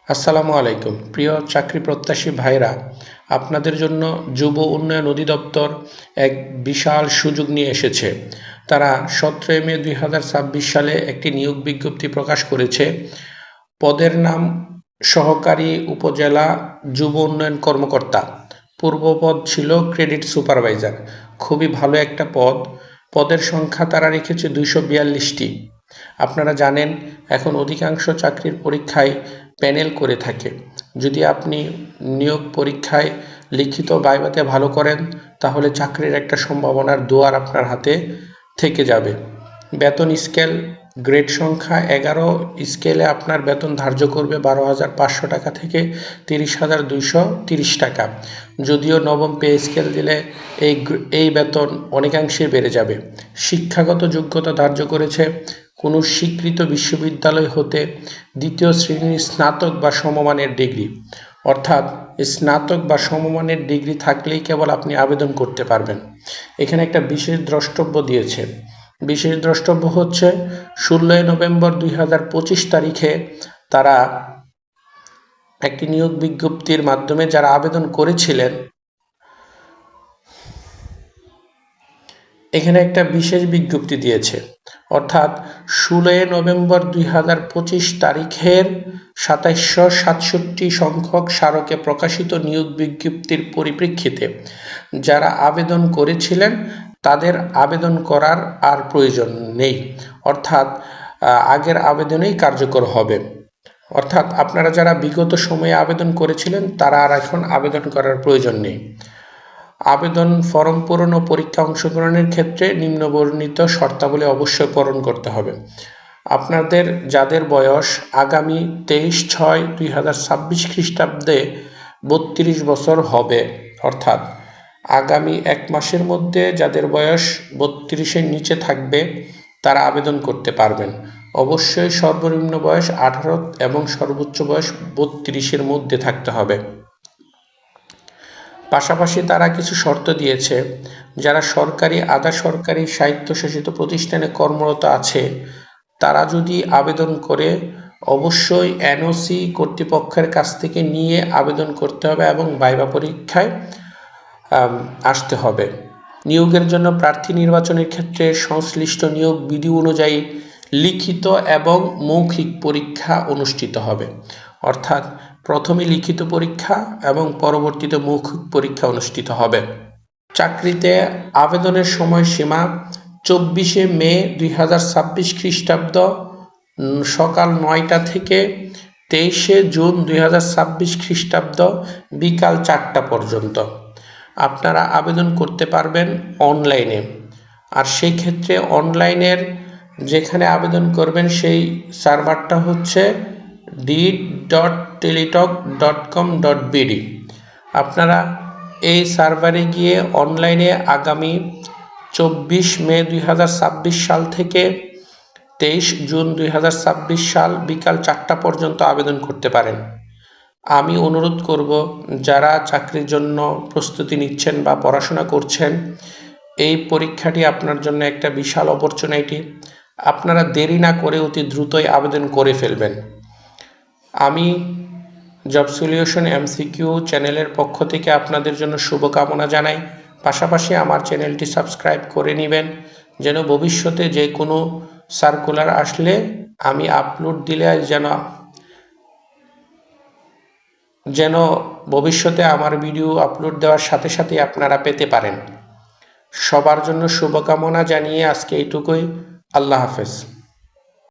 আসসালামু আলাইকুম প্রিয় চাকরি প্রত্যাশী ভাইরা, আপনাদের জন্য যুব উন্নয়ন অধিদপ্তর এক বিশাল সুযোগ নিয়ে এসেছে। তারা 17 মে 2026 সালে একটি নিয়োগ বিজ্ঞপ্তি প্রকাশ করেছে। পদের নাম সহকারী উপজেলা যুব উন্নয়ন কর্মকর্তা। পূর্ব পদ ছিল ক্রেডিট সুপারভাইজার। খুবই ভালো একটা পদ। পদের সংখ্যা তারা রেখেছে 242টি। আপনারা জানেন এখন অধিকাংশ চাকরির পরীক্ষায় প্যানেল করে থাকে। যদি আপনি নিয়োগ পরীক্ষায় লিখিত ভাইভাতে ভালো করেন তাহলে চাকরির একটা সম্ভাবনার দুয়ার আপনার হাতে থেকে যাবে। বেতন স্কেল গ্রেড সংখ্যা 11 স্কেলে আপনার বেতন ধার্য করবে 12,500 টাকা থেকে 30,230 টাকা। যদিও নবম পে স্কেল দিলে এই বেতন অনেকাংশে বেড়ে যাবে। শিক্ষাগত যোগ্যতা ধার্য করেছে কোনো স্বীকৃত বিশ্ববিদ্যালয় হতে দ্বিতীয় শ্রেণীর স্নাতক বা সমমানের ডিগ্রি, অর্থাৎ স্নাতক বা সমমানের ডিগ্রি থাকলেই কেবল আপনি আবেদন করতে পারবেন। এখানে একটা বিশেষ দ্রষ্টব্য দিয়েছে। বিশেষ দ্রষ্টব্য হচ্ছে 16 নভেম্বর 2025 তারিখে তারা একটি নিয়োগ বিজ্ঞপ্তির মাধ্যমে যারা আবেদন করেছিলেন, এখানে একটা বিশেষ বিজ্ঞপ্তি দিয়েছে, অর্থাৎ 16 নভেম্বর 2025 তারিখের 2767 সংখ্যক স্মারকে প্রকাশিত নিয়োগ বিজ্ঞপ্তির পরিপ্রেক্ষিতে যারা আবেদন করেছিলেন তাদের আবেদন করার আর প্রয়োজন নেই, অর্থাৎ আগের আবেদনেই কার্যকর হবে। অর্থাৎ আপনারা যারা বিগত সময়ে আবেদন করেছিলেন তারা আর এখন আবেদন করার প্রয়োজন নেই। আবেদন ফরম পূরণ ও পরীক্ষা অংশগ্রহণের ক্ষেত্রে নিম্নবর্ণিত শর্তাবলী অবশ্যই পূরণ করতে হবে। আপনাদের যাদের বয়স আগামী 23/6/2026 খ্রিস্টাব্দে 32 বছর হবে, অর্থাৎ আগামী 1 মাসের মধ্যে যাদের বয়স 32-এর নিচে থাকবে তারা আবেদন করতে পারবেন। অবশ্যই সর্বনিম্ন বয়স 18 এবং সর্বোচ্চ বয়স 32-এর মধ্যে থাকতে হবে। পাশাপাশি তারা কিছু শর্ত দিয়েছে, যারা সরকারি আধা সরকারি স্বায়ত্তশাসিত প্রতিষ্ঠানে কর্মরত আছে তারা যদি আবেদন করে অবশ্যই এনওসি কর্তৃপক্ষের কাছ থেকে নিয়ে আবেদন করতে হবে এবং ভাইভা পরীক্ষায় আসতে হবে। নিয়োগের জন্য প্রার্থী নির্বাচনের ক্ষেত্রে সংশ্লিষ্ট নিয়োগ বিধি অনুযায়ী লিখিত এবং মৌখিক পরীক্ষা অনুষ্ঠিত হবে, অর্থাৎ প্রথমে লিখিত পরীক্ষা এবং পরবর্তীতে মৌখিক পরীক্ষা অনুষ্ঠিত হবে। চাকরিতে আবেদনের সময়সীমা 24 মে 2026 খ্রিস্টাব্দ সকাল 9টা থেকে 23 জুন 2026 খ্রিস্টাব্দ বিকাল 4টা পর্যন্ত আপনারা আবেদন করতে পারবেন অনলাইনে। আর সেই ক্ষেত্রে অনলাইনের যেখানে আবেদন করবেন সেই সার্ভারটা হচ্ছে deed.teletalk.com.bd। আপনারা এই সার্ভারে গিয়ে অনলাইনে আগামী 24 মে 2026 সাল থেকে 23 জুন 2026 সাল বিকাল 4টা পর্যন্ত আবেদন করতে পারেন। আমি অনুরোধ করব যারা চাকরির জন্য প্রস্তুতি নিচ্ছেন বা পড়াশোনা করছেন, এই পরীক্ষাটি আপনার জন্য একটা বিশাল অপরচুনিটি। আপনারা দেরি না করে অতি দ্রুতই আবেদন করে ফেলবেন। আমি জব সলিউশন এমসিকিউ চ্যানেলের পক্ষ থেকে আপনাদের জন্য শুভকামনা জানাই। পাশাপাশি আমার চ্যানেলটি সাবস্ক্রাইব করে নেবেন যেন ভবিষ্যতে যে কোনো সার্কুলার আসলে আমি আপলোড দিলে যেন ভবিষ্যতে আমার ভিডিও আপলোড দেওয়ার সাথে সাথে আপনারা পেতে পারেন। সবার জন্য শুভকামনা জানিয়ে আজকে এইটুকুই। আল্লাহ হাফেজ।